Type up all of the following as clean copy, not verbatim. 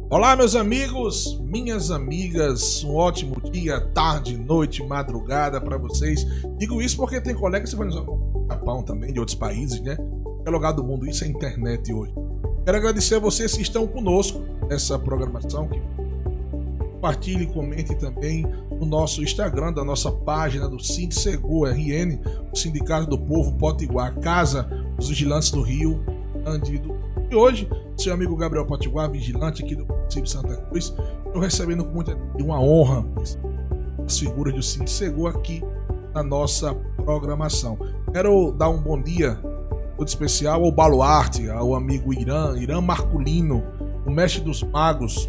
Olá, meus amigos, minhas amigas, um ótimo dia, tarde, noite, madrugada para vocês. Digo isso porque tem colegas que vão nos do Japão também, de outros países, né? Qualquer lugar do mundo, isso é internet hoje. Quero agradecer a vocês que estão conosco nessa programação. Compartilhe e comente também no nosso Instagram, da nossa página do Sindsegu RN, o Sindicato do Povo Potiguar, Casa dos Vigilantes do Rio, Bandido. E hoje, seu amigo Gabriel Potiguar, vigilante aqui do município de Santa Cruz, eu recebendo com muita uma honra as figuras do Sindsegu aqui na nossa programação. Quero dar um bom dia todo especial ao Baluarte, ao amigo Irã Marculino, o mestre dos magos,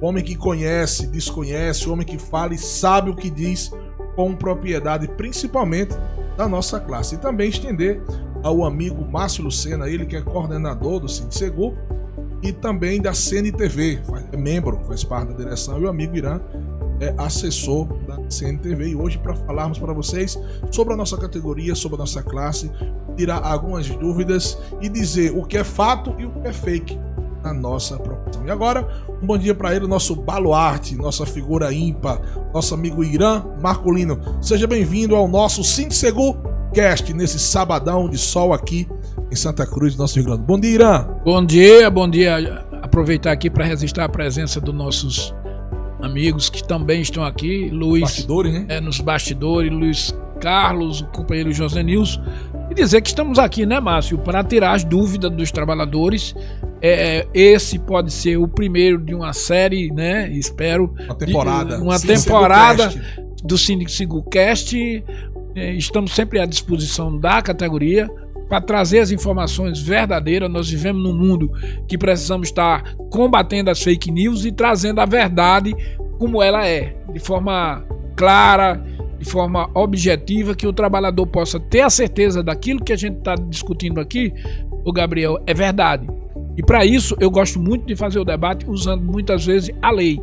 o homem que conhece, desconhece, o homem que fala e sabe o que diz com propriedade, principalmente da nossa classe. E também estender ao amigo Márcio Lucena, ele que é coordenador do Sindsegu e também da CNTV, é membro, faz parte da direção, e o amigo Irã é assessor da CNTV. E hoje, para falarmos para vocês sobre a nossa categoria, sobre a nossa classe, tirar algumas dúvidas e dizer o que é fato e o que é fake na nossa profissão. E agora, um bom dia para ele, nosso baluarte, nossa figura ímpar, nosso amigo Irã Marculino. Seja bem-vindo ao nosso Sindsegu Cast, nesse sabadão de sol aqui em Santa Cruz, nosso Rio Grande. Bom dia, Irã. Bom dia. Aproveitar aqui para registrar a presença dos nossos amigos que também estão aqui, Luiz, bastidores, né? Nos bastidores, Luiz Carlos, o companheiro José Nilson, e dizer que estamos aqui, né, Márcio, para tirar as dúvidas dos trabalhadores. Esse pode ser o primeiro de uma série, né? Espero. Uma temporada do Sindsegu Cast. Estamos sempre à disposição da categoria para trazer as informações verdadeiras. Nós vivemos num mundo que precisamos estar combatendo as fake news e trazendo a verdade como ela é, de forma clara, de forma objetiva, que o trabalhador possa ter a certeza daquilo que a gente está discutindo aqui, o Gabriel, é verdade. E para isso eu gosto muito de fazer o debate usando muitas vezes a lei,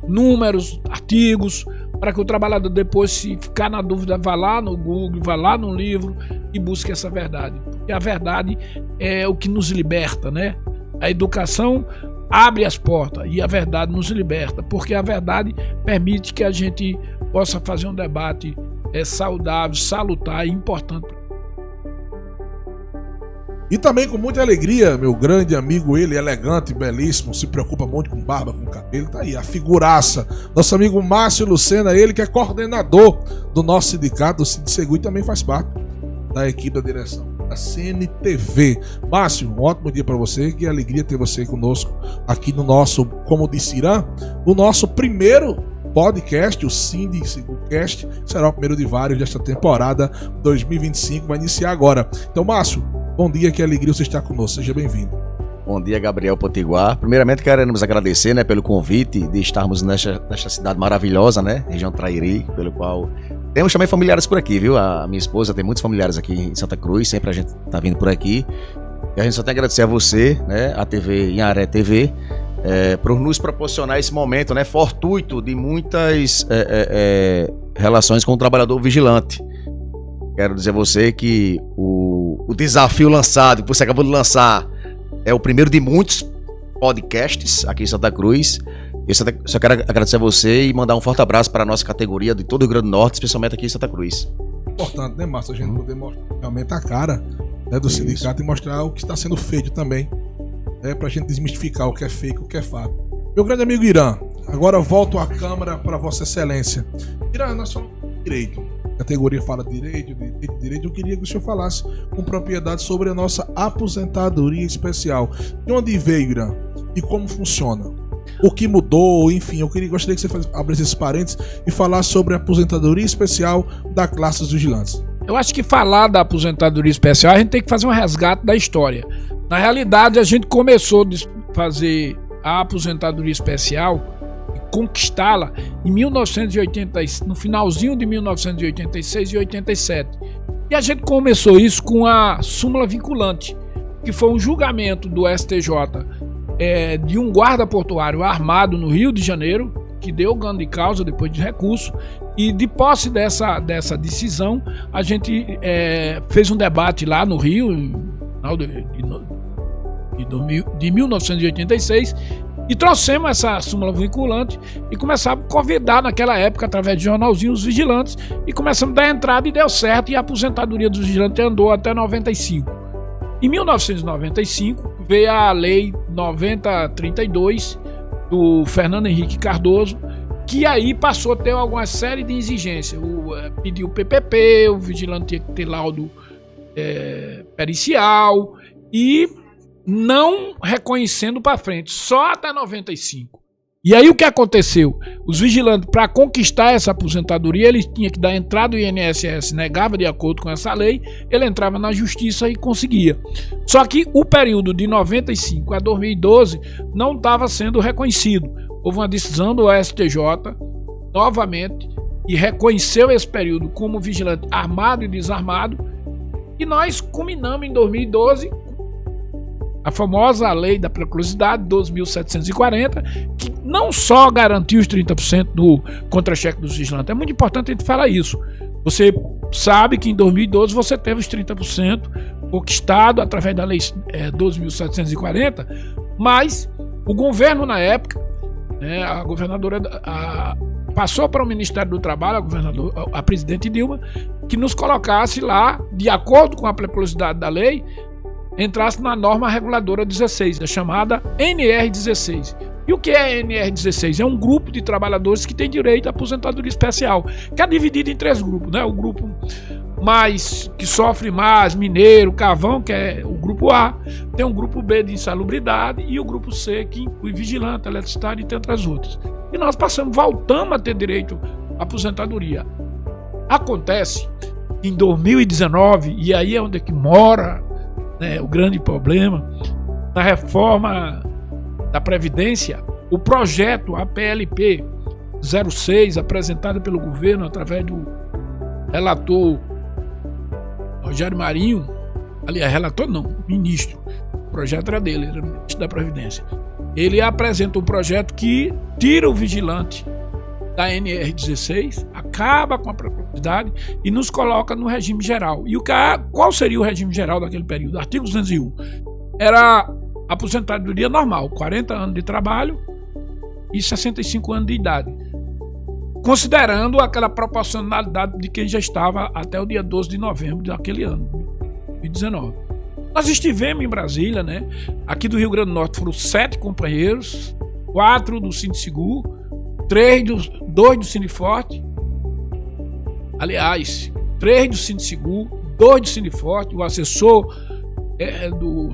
números, artigos, para que o trabalhador depois, se ficar na dúvida, vá lá no Google, vá lá no livro e busque essa verdade. Porque a verdade é o que nos liberta, né? A educação abre as portas e a verdade nos liberta, porque a verdade permite que a gente possa fazer um debate saudável, salutar e importante. E também com muita alegria, meu grande amigo, ele elegante, belíssimo, se preocupa muito com barba, com cabelo, tá aí, a figuraça, nosso amigo Márcio Lucena, ele que é coordenador do nosso sindicato, do Sindsegu, e também faz parte da equipe da direção da CNTV. Márcio, um ótimo dia para você, que alegria ter você conosco aqui no nosso, como disse Irã, o nosso primeiro podcast, o Sindsegu Cast, será o primeiro de vários desta temporada 2025, vai iniciar agora. Então, Márcio, bom dia, que alegria você estar conosco, seja bem-vindo. Bom dia, Gabriel Potiguar. Primeiramente, queremos agradecer, né, pelo convite de estarmos nesta cidade maravilhosa, né, região Trairi, pelo qual temos também familiares por aqui, viu? A minha esposa tem muitos familiares aqui em Santa Cruz, sempre a gente tá vindo por aqui. E a gente só tem que agradecer a você, né, a TV Inharé TV, por nos proporcionar esse momento, né, fortuito de muitas relações com o trabalhador vigilante. Quero dizer a você que o desafio lançado, que você acabou de lançar, é o primeiro de muitos podcasts aqui em Santa Cruz. Eu só quero agradecer a você e mandar um forte abraço para a nossa categoria de todo o Rio Grande do Norte, especialmente aqui em Santa Cruz. Importante, né, Márcio? A gente poder mostrar realmente a cara, né, do sindicato e mostrar o que está sendo feito também, né, para a gente desmistificar o que é fake, o que é fato. Meu grande amigo Irã, agora eu volto a câmera para Vossa Excelência. Irã, nós falamos de direito. A categoria fala direito. Eu queria que o senhor falasse com propriedade sobre a nossa aposentadoria especial. De onde veio, Irã? E como funciona? O que mudou? Enfim, gostaria que você abrisse esses parênteses e falasse sobre a aposentadoria especial da classe dos vigilantes. Eu acho que falar da aposentadoria especial, a gente tem que fazer um resgate da história. Na realidade, a gente começou a fazer a aposentadoria especial, conquistá-la em 1980, no finalzinho de 1986 e 87. E a gente começou isso com a súmula vinculante, que foi um julgamento do STJ de um guarda portuário armado no Rio de Janeiro, que deu ganho de causa depois de recurso, e de posse dessa decisão, a gente fez um debate lá no Rio, de 1986, E trouxemos essa súmula vinculante e começamos a convidar naquela época, através de jornalzinho, os vigilantes, e começamos a dar entrada e deu certo, e a aposentadoria dos vigilantes andou até 95. Em 1995 veio a Lei 9032 do Fernando Henrique Cardoso, que aí passou a ter alguma série de exigências. Pediu PPP, o vigilante tinha que ter laudo pericial e não reconhecendo para frente, só até 95. E aí o que aconteceu? Os vigilantes, para conquistar essa aposentadoria, eles tinham que dar entrada do INSS, negava de acordo com essa lei, ele entrava na justiça e conseguia. Só que o período de 95 a 2012 não estava sendo reconhecido. Houve uma decisão do STJ, novamente, e reconheceu esse período como vigilante armado e desarmado, e nós culminamos em 2012 a famosa lei da preclusividade 12.740, que não só garantiu os 30% do contra-cheque dos vigilantes. É muito importante a gente falar isso. Você sabe que em 2012 você teve os 30% conquistado através da lei 12.740, mas o governo na época, a governadora passou para o Ministério do Trabalho, a presidente Dilma, que nos colocasse lá, de acordo com a preclusividade da lei, entrasse na norma reguladora 16, a chamada NR16. E o que é a NR16? É um grupo de trabalhadores que tem direito à aposentadoria especial, que é dividido em 3 grupos, né? O grupo que sofre mais, mineiro, carvão, que é o grupo A, tem um grupo B de insalubridade e o grupo C, que inclui vigilante, eletricidade e tem outras outras. E nós voltamos a ter direito à aposentadoria. Acontece que em 2019, e aí é onde é que mora o grande problema, na reforma da Previdência, o projeto APLP 06, apresentado pelo governo através do relator Rogério Marinho, aliás, relator não, ministro, o projeto era dele, era ministro da Previdência. Ele apresenta um projeto que tira o vigilante da NR16, acaba com a preclusividade e nos coloca no regime geral. E qual seria o regime geral daquele período? Artigo 201. Era aposentadoria normal, 40 anos de trabalho e 65 anos de idade, considerando aquela proporcionalidade de quem já estava até o dia 12 de novembro daquele ano, 2019. Nós estivemos em Brasília, aqui do Rio Grande do Norte foram 7 companheiros, 4 do Sindisegur, 2 do Sindiforte, aliás, 3 do Sindisegur, 2 do Sindiforte, o assessor do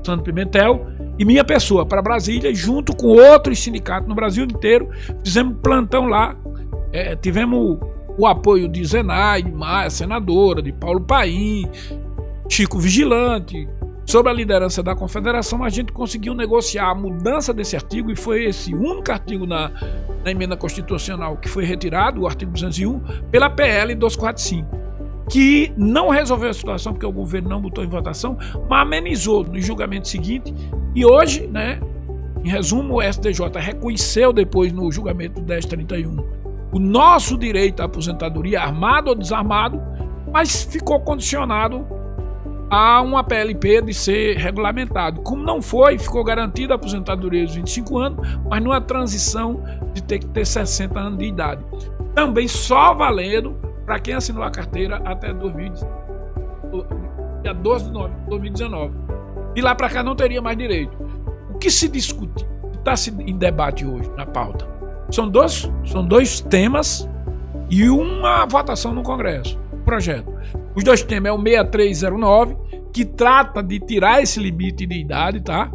Santo Pimentel e minha pessoa para Brasília, junto com outros sindicatos no Brasil inteiro. Fizemos plantão lá, tivemos o apoio de Zenaide Maia, senadora, de Paulo Paim, Chico Vigilante. Sob a liderança da Confederação, a gente conseguiu negociar a mudança desse artigo e foi esse único artigo na emenda constitucional que foi retirado, o artigo 201, pela PL 245, que não resolveu a situação porque o governo não botou em votação, mas amenizou no julgamento seguinte. E hoje, em resumo, o STJ reconheceu depois no julgamento 1031 o nosso direito à aposentadoria, armado ou desarmado, mas ficou condicionado a uma PLP de ser regulamentado. Como não foi, ficou garantida a aposentadoria dos 25 anos, mas numa transição de ter que ter 60 anos de idade. Também só valendo para quem assinou a carteira até dia 12 de novembro de 2019. De lá para cá não teria mais direito. O que se discute, está em debate hoje na pauta, são dois temas e uma votação no Congresso. Projeto. Os 2 temas é o 6309, que trata de tirar esse limite de idade, tá?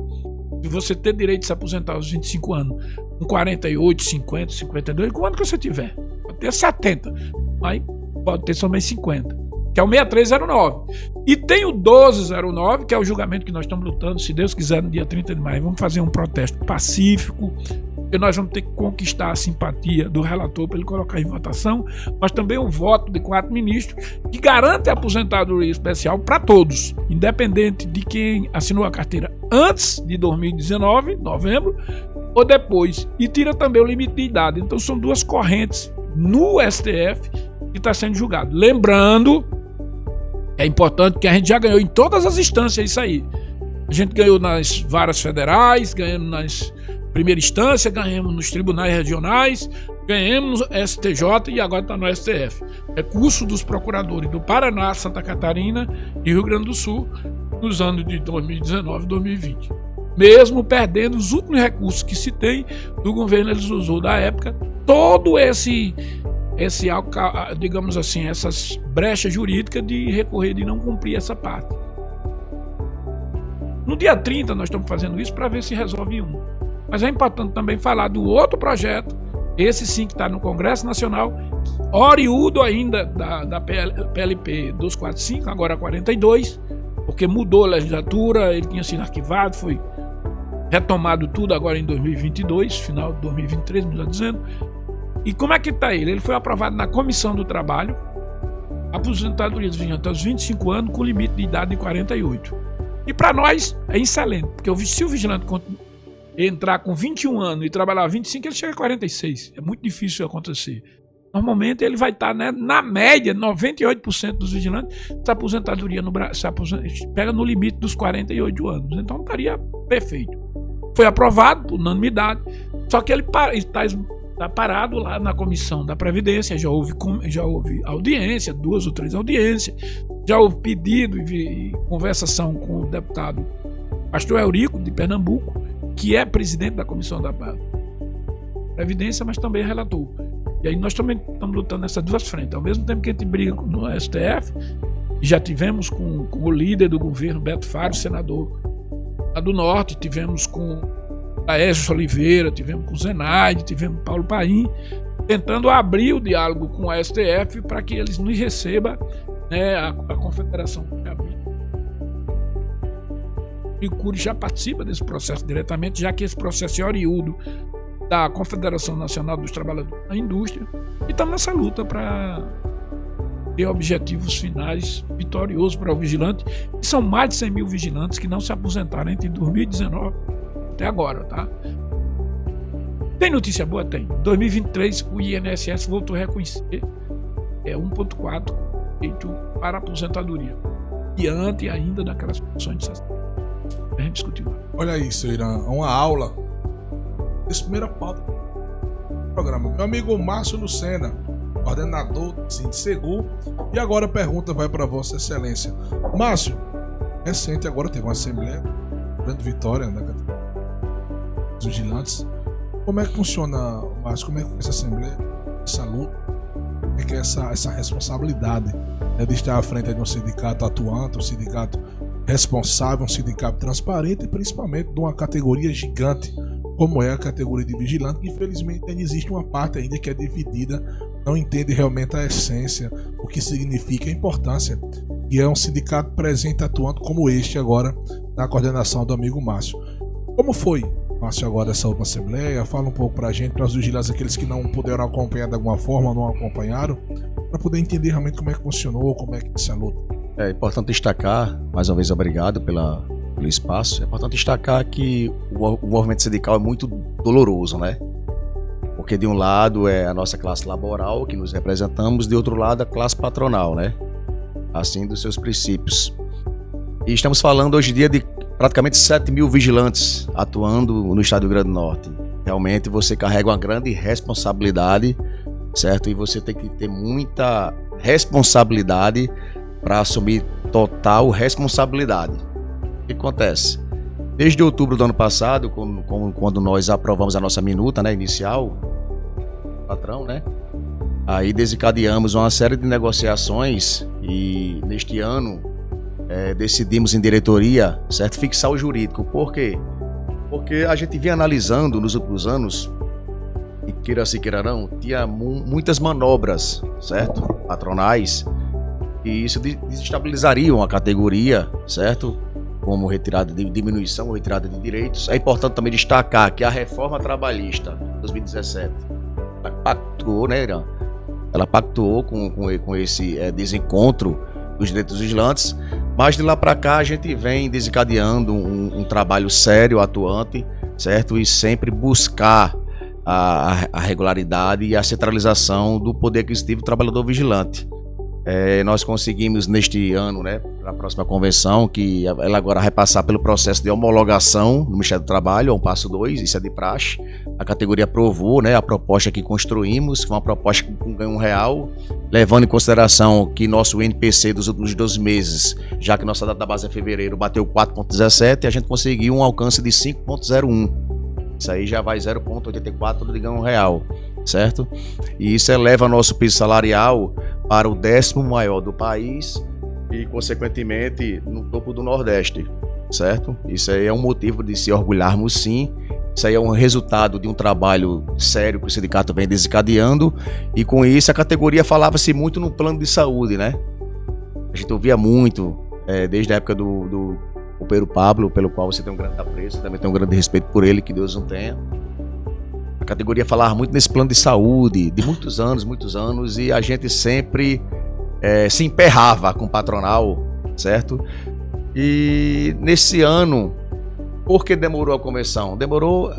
De você ter direito de se aposentar aos 25 anos, com 48, 50, 52, quanto que você tiver. Pode ter 70, mas pode ter somente 50, que é o 6309. E tem o 1209, que é o julgamento que nós estamos lutando, se Deus quiser, no dia 30 de maio. Vamos fazer um protesto pacífico, porque nós vamos ter que conquistar a simpatia do relator para ele colocar em votação, mas também o voto de 4 ministros que garante a aposentadoria especial para todos, independente de quem assinou a carteira antes de 2019, novembro, ou depois, e tira também o limite de idade. Então são 2 correntes no STF que está sendo julgado. Lembrando, é importante que a gente já ganhou em todas as instâncias isso aí. A gente ganhou nas varas federais, ganhamos nas primeira instância, ganhamos nos tribunais regionais, ganhamos no STJ e agora está no STF. Recurso dos procuradores do Paraná, Santa Catarina e Rio Grande do Sul nos anos de 2019 e 2020. Mesmo perdendo os últimos recursos que se tem do governo, eles usou da época todo digamos assim, essas brechas jurídicas de recorrer, de não cumprir essa parte. No dia 30 nós estamos fazendo isso para ver se resolve um. Mas é importante também falar do outro projeto, esse sim que está no Congresso Nacional, oriundo ainda da PLP 245, agora 42, porque mudou a legislatura, ele tinha sido arquivado, foi retomado tudo agora em 2022, final de 2023, me está dizendo. E como é que está ele? Ele foi aprovado na Comissão do Trabalho, aposentadoria dos vigilantes aos 25 anos, com limite de idade de 48. E para nós é excelente, porque se o vigilante entrar com 21 anos e trabalhar 25, ele chega a 46. É muito difícil acontecer. Normalmente ele vai estar, né, na média, 98% dos vigilantes, essa aposentadoria no Brasil pega no limite dos 48 anos. Então estaria perfeito. Foi aprovado por unanimidade, só que ele está parado lá na Comissão da Previdência, já houve audiência, 2 ou 3 audiências, já houve pedido e conversação com o deputado Pastor Eurico, de Pernambuco, que é presidente da Comissão da Previdência, mas também é relator. E aí nós também estamos lutando nessas duas frentes. Ao mesmo tempo que a gente briga no STF, já tivemos com o líder do governo, Beto Faro, senador lá do Norte, tivemos com Aécio Oliveira, tivemos com o Zenaide, tivemos com Paulo Paim, tentando abrir o diálogo com o STF para que eles nos recebam, né, a Confederação e o CURI já participa desse processo diretamente, já que esse processo é oriundo da Confederação Nacional dos Trabalhadores da Indústria, e estamos nessa luta para ter objetivos finais vitoriosos para o vigilante, e são mais de 100 mil vigilantes que não se aposentaram entre 2019 até agora, tá? Tem notícia boa? Tem. Em 2023, o INSS voltou a reconhecer 1,4 feito para aposentadoria, diante ainda daquelas condições de cessão. A gente discutiu. Olha isso, Irã, uma aula desse primeira pauta do programa. Meu amigo Márcio Lucena, coordenador do Sindicegu, e agora a pergunta vai para Vossa Excelência. Márcio, recente agora teve uma assembleia, grande vitória, né, dos vigilantes. Como é que funciona, Márcio? Como é que foi essa assembleia, essa luta? Como é que é essa responsabilidade, né, de estar à frente de um sindicato atuante, um sindicato responsável, um sindicato transparente e principalmente de uma categoria gigante como é a categoria de vigilante, que infelizmente ainda existe uma parte ainda que é dividida, não entende realmente a essência, o que significa a importância, e é um sindicato presente atuando como este agora, na coordenação do amigo Márcio. Como foi, Márcio, agora essa última assembleia? Fala um pouco pra gente, para os vigilantes, aqueles que não puderam acompanhar de alguma forma, não acompanharam, para poder entender realmente como é que funcionou, como é que se luta. É importante destacar, mais uma vez obrigado pelo espaço, é importante destacar que o movimento sindical é muito doloroso, né? Porque de um lado é a nossa classe laboral, que nos representamos, de outro lado a classe patronal, né? Assim, dos seus princípios. E estamos falando hoje em dia de praticamente 7 mil vigilantes atuando no estado do Rio Grande do Norte. Realmente você carrega uma grande responsabilidade, certo? E você tem que ter muita responsabilidade para assumir total responsabilidade. O que acontece? Desde outubro do ano passado, quando nós aprovamos a nossa minuta, né, inicial, patrão, né? Aí desencadeamos uma série de negociações e neste ano decidimos em diretoria, certo, fixar o jurídico. Por quê? Porque a gente vinha analisando nos últimos anos, e queira se queira não, tinha muitas manobras, certo, patronais, e isso desestabilizaria a categoria, certo? Como retirada de diminuição ou retirada de direitos. É importante também destacar que a reforma trabalhista de 2017 ela pactuou, né, Irã? Ela pactuou com esse desencontro dos direitos dos vigilantes, mas de lá para cá a gente vem desencadeando um trabalho sério, atuante, certo? E sempre buscar a regularidade e a centralização do poder aquisitivo do trabalhador vigilante. Nós conseguimos neste ano, né, para a próxima convenção, que ela agora vai passar pelo processo de homologação no Ministério do Trabalho, é um passo 2, isso é de praxe. A categoria aprovou, né, a proposta que construímos, que foi uma proposta com ganho real, levando em consideração que nosso NPC dos últimos 12 meses, já que nossa data base é fevereiro, bateu 4,17, a gente conseguiu um alcance de 5,01. Isso aí já vai 0,84 de ganho real, certo? E isso eleva nosso piso salarial para o 10º maior do país e, consequentemente, no topo do Nordeste, certo? Isso aí é um motivo de se orgulharmos, sim. Isso aí é um resultado de um trabalho sério que o sindicato vem desencadeando, e com isso a categoria falava-se muito no plano de saúde, né? A gente ouvia muito, desde a época do companheiro Pablo, pelo qual você tem um grande apreço, também tem um grande respeito por ele, que Deus não tenha. A categoria falava muito nesse plano de saúde, de muitos anos, e a gente sempre se emperrava com o patronal, certo? E nesse ano, por que demorou a convenção? Demorou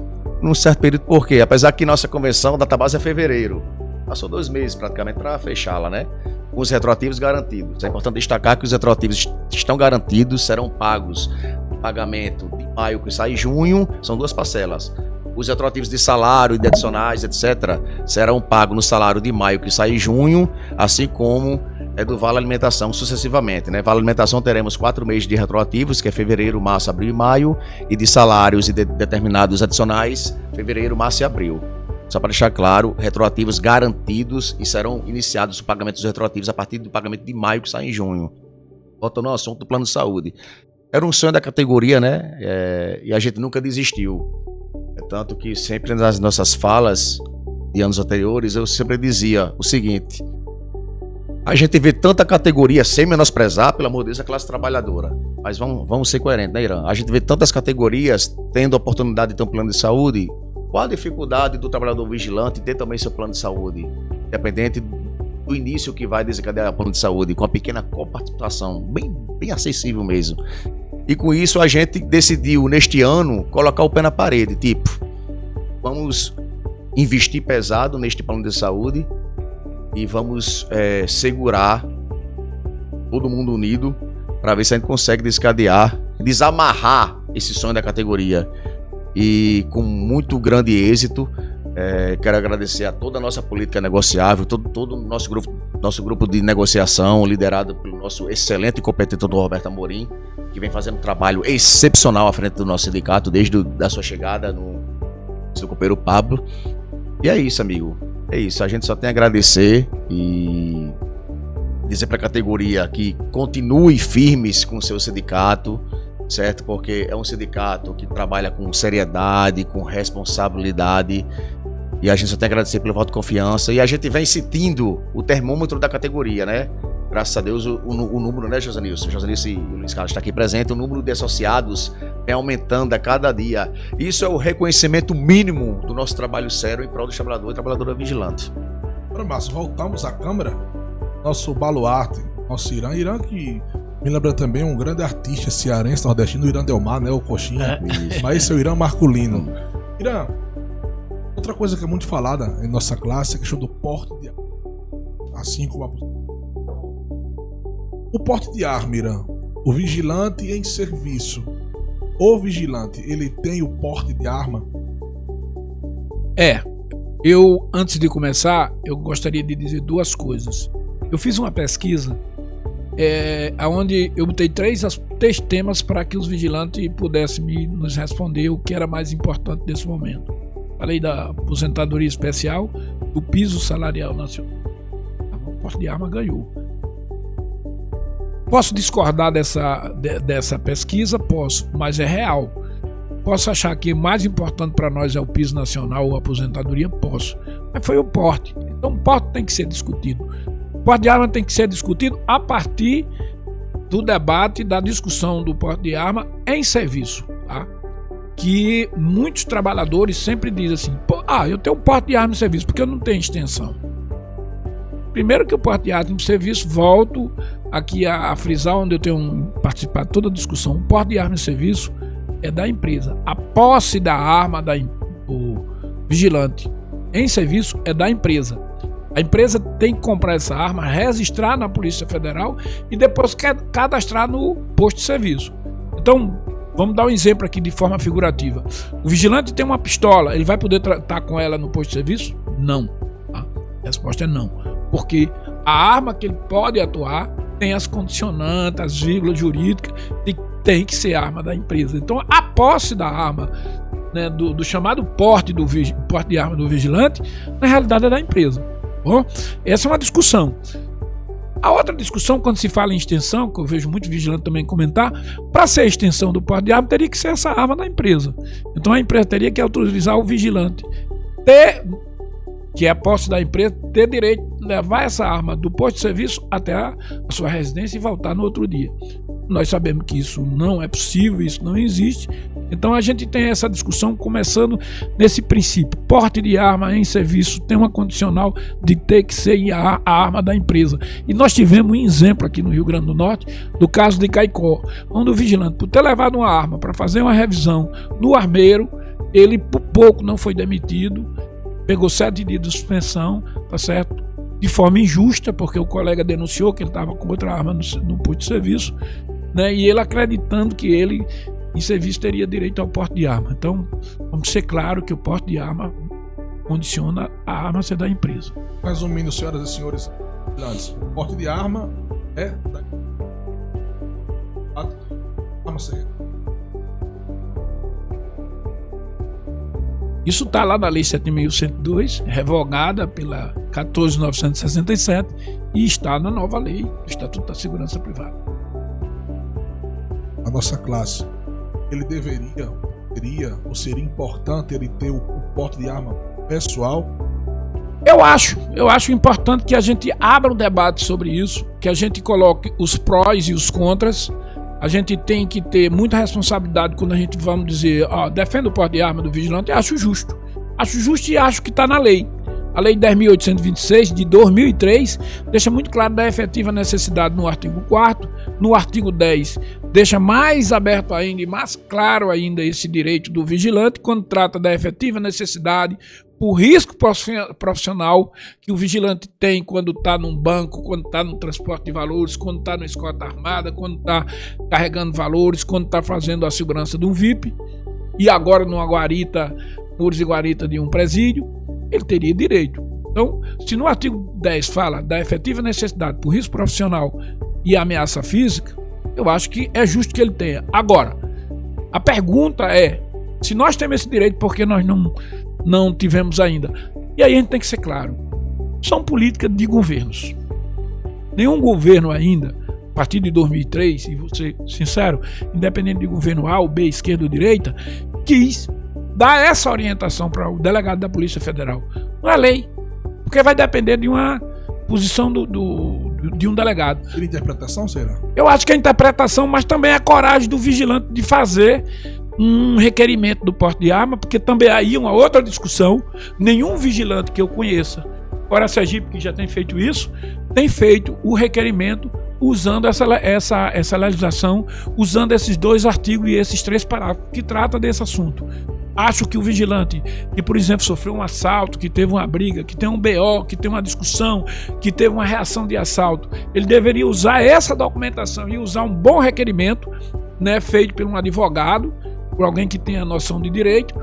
num certo período, por quê? Apesar que nossa convenção, a data base é fevereiro, passou 2 meses praticamente para fechá-la, né? Com os retroativos garantidos. É importante destacar que os retroativos estão garantidos, serão pagos no pagamento de maio, que sai em junho, são 2 parcelas. Os retroativos de salário e de adicionais, etc., serão pagos no salário de maio, que sai em junho, assim como do Vale Alimentação sucessivamente, né? Vale Alimentação teremos 4 meses de retroativos, que é fevereiro, março, abril e maio, e de salários e de determinados adicionais, fevereiro, março e abril. Só para deixar claro, retroativos garantidos, e serão iniciados os pagamentos dos retroativos a partir do pagamento de maio, que sai em junho. Voltando ao assunto do plano de saúde. Era um sonho da categoria, né? E a gente nunca desistiu. Tanto que sempre nas nossas falas de anos anteriores, eu sempre dizia o seguinte: a gente vê tanta categoria, sem menosprezar, pelo amor de Deus, a classe trabalhadora. Mas vamos ser coerentes, né, Irã? A gente vê tantas categorias tendo a oportunidade de ter um plano de saúde. Qual a dificuldade do trabalhador vigilante ter também seu plano de saúde? Independente do início que vai desencadear o plano de saúde, com uma pequena coparticipação, bem acessível mesmo. E com isso a gente decidiu, neste ano, colocar o pé na parede. Tipo, vamos investir pesado neste plano de saúde e vamos segurar todo mundo unido para ver se a gente consegue desamarrar esse sonho da categoria. E com muito grande êxito, quero agradecer a toda a nossa política negociável, todo o nosso grupo de negociação, liderado pelo nosso excelente e competente doutor Roberto Amorim, que vem fazendo um trabalho excepcional à frente do nosso sindicato, desde a sua chegada no companheiro Pablo. E é isso, amigo. É isso. A gente só tem a agradecer e dizer para a categoria que continue firmes com o seu sindicato, certo? Porque é um sindicato que trabalha com seriedade, com responsabilidade, e a gente só tem a agradecer pelo voto de confiança. E a gente vem sentindo o termômetro da categoria, né? Graças a Deus, o número, né, Josanilson? Josanilson e o Luiz Carlos estão aqui presentes, o número de associados vem aumentando a cada dia. Isso é o reconhecimento mínimo do nosso trabalho sério em prol do trabalhador e trabalhadora vigilante. Agora, Márcio, voltamos à Câmara. Nosso baluarte, nosso Irã que me lembra também um grande artista cearense, nordestino, o Irã Delmar, né? O Coxinha. Mas esse é o Irã Marculino. Irã, outra coisa que é muito falada em nossa classe é a questão do porte de arma. Assim como o porte de arma, Irã, o vigilante em serviço, o vigilante, ele tem o porte de arma? Eu, antes de começar, eu gostaria de dizer 2 coisas. Eu fiz uma pesquisa onde eu botei 3 temas para que os vigilantes pudessem nos responder o que era mais importante nesse momento. Falei da aposentadoria especial, do piso salarial nacional. O porte de arma ganhou. Posso discordar dessa pesquisa? Posso, mas é real. Posso achar que o mais importante para nós é o piso nacional ou a aposentadoria? Posso. Mas foi o porte. Então o porte tem que ser discutido. O porte de arma tem que ser discutido a partir do debate, da discussão do porte de arma em serviço. Tá? Que muitos trabalhadores sempre dizem assim: eu tenho um porte de arma em serviço porque eu não tenho extensão. Primeiro que o porte de arma em serviço, volto aqui a frisar, onde eu tenho participado de toda a discussão, o porte de arma em serviço é da empresa. A posse da arma do vigilante em serviço é da empresa. A empresa tem que comprar essa arma, registrar na Polícia Federal e depois cadastrar no posto de serviço. Então, vamos dar um exemplo aqui de forma figurativa. O vigilante tem uma pistola, ele vai poder estar com ela no posto de serviço? Não. A resposta é não. Porque a arma que ele pode atuar tem as condicionantes, as vírgulas jurídicas, e tem que ser arma da empresa. Então, a posse da arma, né, do chamado porte de arma do vigilante, na realidade é da empresa. Bom, essa é uma discussão. A outra discussão, quando se fala em extensão, que eu vejo muito vigilante também comentar, para ser a extensão do porte de arma, teria que ser essa arma da empresa. Então a empresa teria que autorizar o vigilante, que é a posse da empresa, ter direito de levar essa arma do posto de serviço até a sua residência e voltar no outro dia. Nós sabemos que isso não é possível, isso não existe. Então a gente tem essa discussão começando nesse princípio. Porte de arma em serviço tem uma condicional de ter que ser a arma da empresa. E nós tivemos um exemplo aqui no Rio Grande do Norte, do caso de Caicó, onde o vigilante, por ter levado uma arma para fazer uma revisão no armeiro, ele por pouco não foi demitido, pegou 7 dias de suspensão, tá certo? De forma injusta, porque o colega denunciou que ele estava com outra arma no posto de serviço, né? E ele acreditando que ele em serviço teria direito ao porte de arma. Então, vamos ser claro que o porte de arma condiciona a arma ser da empresa. Resumindo, senhoras e senhores, o porte de arma é da arma ser. Isso está lá na Lei 7.102, revogada pela 14.967 e está na nova lei do Estatuto da Segurança Privada. A nossa classe, ele deveria ou seria importante ele ter o porte de arma pessoal? Eu acho importante que a gente abra um debate sobre isso, que a gente coloque os prós e os contras. A gente tem que ter muita responsabilidade quando a gente vamos dizer, defendo o porte de arma do vigilante. Acho justo e acho que está na lei. A Lei 10.826 de 2003 deixa muito claro da efetiva necessidade no artigo 4º, no artigo 10 deixa mais aberto ainda e mais claro ainda esse direito do vigilante quando trata da efetiva necessidade por risco profissional que o vigilante tem quando está num banco, quando está no transporte de valores, quando está na escolta armada, quando está carregando valores, quando está fazendo a segurança de um VIP e agora numa guarita, muros e guarita de um presídio, ele teria direito. Então, se no artigo 10 fala da efetiva necessidade por risco profissional e ameaça física, eu acho que é justo que ele tenha. Agora, a pergunta é, se nós temos esse direito, por que nós não tivemos ainda? E aí a gente tem que ser claro, são políticas de governos. Nenhum governo ainda, a partir de 2003, e vou ser sincero, independente de governo A ou B, esquerda ou direita, quis dar essa orientação para o delegado da Polícia Federal. Não é lei, porque vai depender de uma posição de um delegado. E interpretação, será? Eu acho que a interpretação, mas também a coragem do vigilante de fazer um requerimento do porte de arma, porque também aí uma outra discussão, nenhum vigilante que eu conheça, fora a Sergipe, que já tem feito isso, tem feito o requerimento usando essa legislação, usando esses 2 artigos e esses 3 parágrafos que tratam desse assunto. Acho que o vigilante que, por exemplo, sofreu um assalto, que teve uma briga, que tem um BO, que tem uma discussão, que teve uma reação de assalto, ele deveria usar essa documentação e usar um bom requerimento, né, feito por um advogado, por alguém que tenha noção de direito,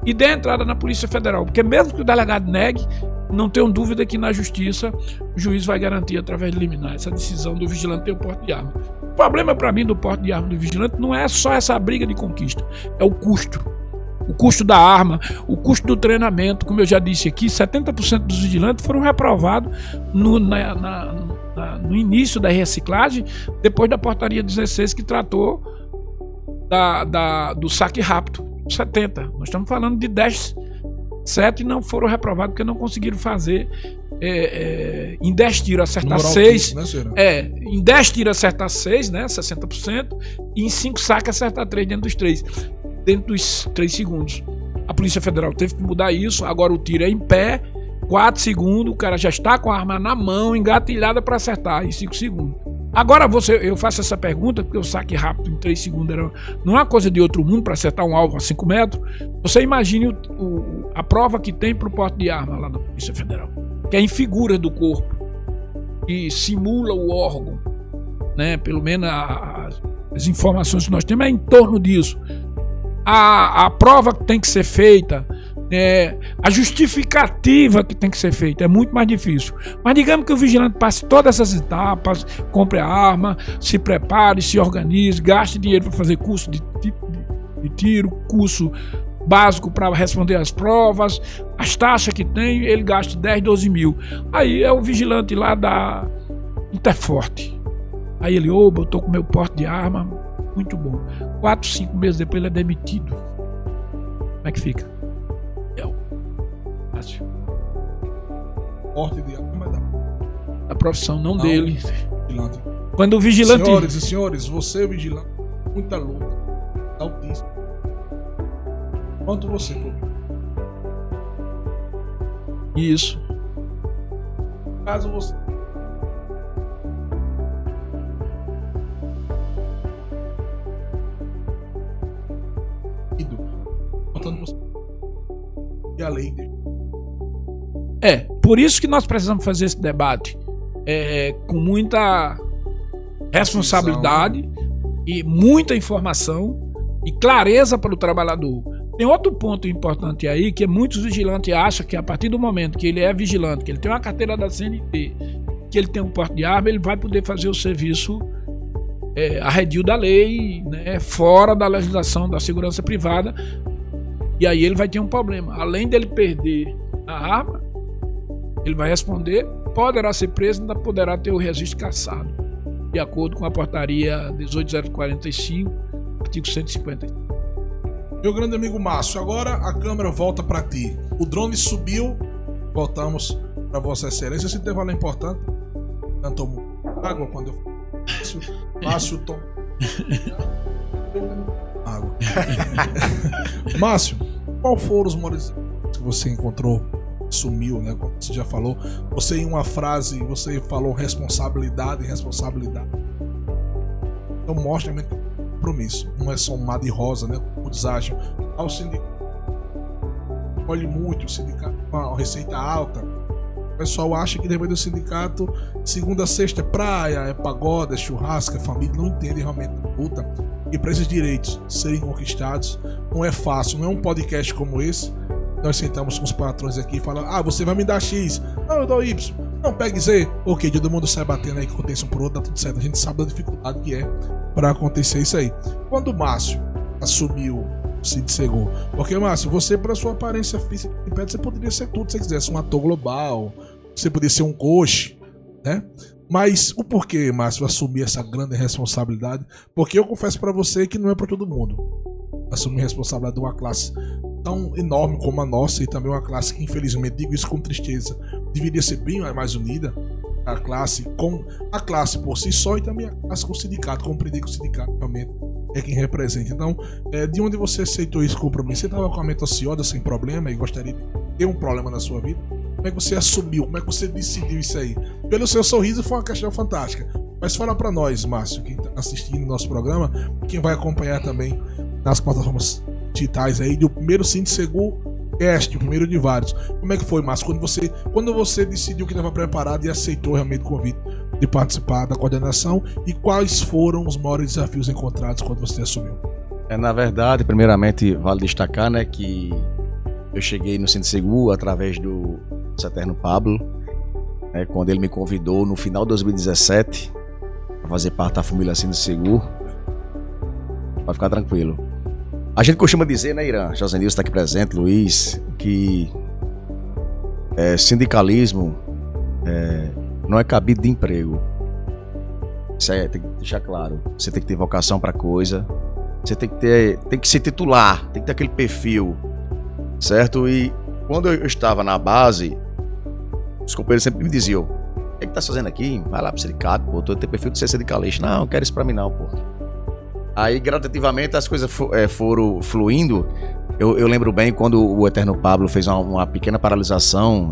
e dê entrada na Polícia Federal. Porque mesmo que o delegado negue, não tenho dúvida que na Justiça o juiz vai garantir, através de liminar, essa decisão do vigilante ter o porte de arma. O problema para mim do porte de arma do vigilante não é só essa briga de conquista, é o custo. O custo da arma, o custo do treinamento, como eu já disse aqui, 70% dos vigilantes foram reprovados no início da reciclagem, depois da portaria 16 que tratou do saque rápido. 70. Nós estamos falando de 7 não foram reprovados porque não conseguiram fazer em 10 tiros acertar 6, em 10 tiros acertar 6, né, 60%, e em 5 saques acertar 3 dentro dos 3 segundos. A Polícia Federal teve que mudar isso. Agora o tiro é em pé, 4 segundos, o cara já está com a arma na mão, engatilhada para acertar em 5 segundos. Agora eu faço essa pergunta, porque o saque rápido em 3 segundos não é uma coisa de outro mundo para acertar um alvo a 5 metros. Você imagine a prova que tem para o porte de arma lá na Polícia Federal. que é em figuras do corpo, que simula o órgão, né? Pelo menos as informações que nós temos é em torno disso. A prova que tem que ser feita, a justificativa que tem que ser feita é muito mais difícil. Mas digamos que o vigilante passe todas essas etapas, compre a arma, se prepare, se organize, gaste dinheiro para fazer curso de tiro, curso básico para responder às provas, as taxas que tem, ele gasta 10, 12 mil. Aí é o vigilante lá da Interforte. Aí ele, eu tô com meu porte de arma, muito bom. 4, 5 meses depois ele é demitido. Como é que fica? Fácil. Porte de arma A profissão não dele. Vigilante. Quando o vigilante... Senhores e senhores, você vigilante, muita luta, altíssimo. Quanto você, pô? Isso. Caso você... Botando você... E a lei... Por isso que nós precisamos fazer esse debate com muita responsabilidade e muita informação e clareza para o trabalhador. Tem outro ponto importante aí, que muitos vigilantes acham que a partir do momento que ele é vigilante, que ele tem uma carteira da CNT, que ele tem um porte de arma, ele vai poder fazer o serviço arredio da lei, né, fora da legislação da segurança privada, e aí ele vai ter um problema. Além dele perder a arma, ele vai responder, poderá ser preso e ainda poderá ter o registro cassado, de acordo com a portaria 18.045, artigo 150. Meu grande amigo Márcio, agora a câmera volta para ti. O drone subiu, voltamos para Vossa Excelência. Se tem valor importante, não tomo água quando eu faço. Márcio toma água. Márcio, qual foram os maiores que você encontrou? Sumiu, né? Como você já falou. Você, em uma frase, você falou responsabilidade. Então mostra realmente compromisso. Não é só um mar de rosa, né? O deságio. O sindicato olha muito, o sindicato com uma receita alta. O pessoal acha que depois do sindicato, segunda a sexta é praia, é pagode, é churrasco, é família. Não entende realmente a luta. E para esses direitos serem conquistados, não é fácil. Não é um podcast como esse. Nós sentamos com os patrões aqui e falamos: você vai me dar X. Não, eu dou Y. Não, pegue Z. Ok, todo mundo sai batendo aí que aconteça um por outro, dá tudo certo. A gente sabe da dificuldade que é para acontecer isso aí. Quando o Márcio assumiu o Sindicegu, porque, Márcio, você, para sua aparência física, você poderia ser tudo se você quisesse, um ator global, você poderia ser um coach, né? Mas o porquê, Márcio, assumir essa grande responsabilidade? Porque eu confesso para você que não é para todo mundo assumir a responsabilidade de uma classe tão enorme como a nossa, e também uma classe que, infelizmente, digo isso com tristeza, deveria ser bem mais unida. A classe por si só, e também a classe com o sindicato, compreender que o sindicato realmente é quem representa. Então, de onde você aceitou esse compromisso? Você estava com a mente ociosa, sem problema, e gostaria de ter um problema na sua vida? Como é que você assumiu? Como é que você decidiu isso aí? Pelo seu sorriso, foi uma questão fantástica. Mas fala para nós, Márcio, quem está assistindo o nosso programa, quem vai acompanhar também nas plataformas digitais aí, do primeiro Sindicegu Cast, o primeiro de vários. Como é que foi, Márcio, quando você decidiu que estava preparado e aceitou realmente o convite de participar da coordenação, e quais foram os maiores desafios encontrados quando você assumiu? Na verdade, primeiramente, vale destacar, né, que eu cheguei no Sindicegu através do Eterno Pablo, né, quando ele me convidou no final de 2017 para fazer parte da família Sindicegu. Pode ficar tranquilo. A gente costuma dizer, né, Irã, José Nilson está aqui presente, Luiz, que sindicalismo não é cabide de emprego. Isso tem que deixar claro. Você tem que ter vocação para coisa, você tem que se titular, tem que ter aquele perfil, certo? E quando eu estava na base, os companheiros sempre me diziam: o que tá fazendo aqui? Vai lá pro sindicato, pô, tu tem perfil de ser sindicalista. Não quero isso pra mim não, pô. Aí, gradativamente, as coisas foram fluindo. Eu lembro bem quando o Eterno Pablo fez uma pequena paralisação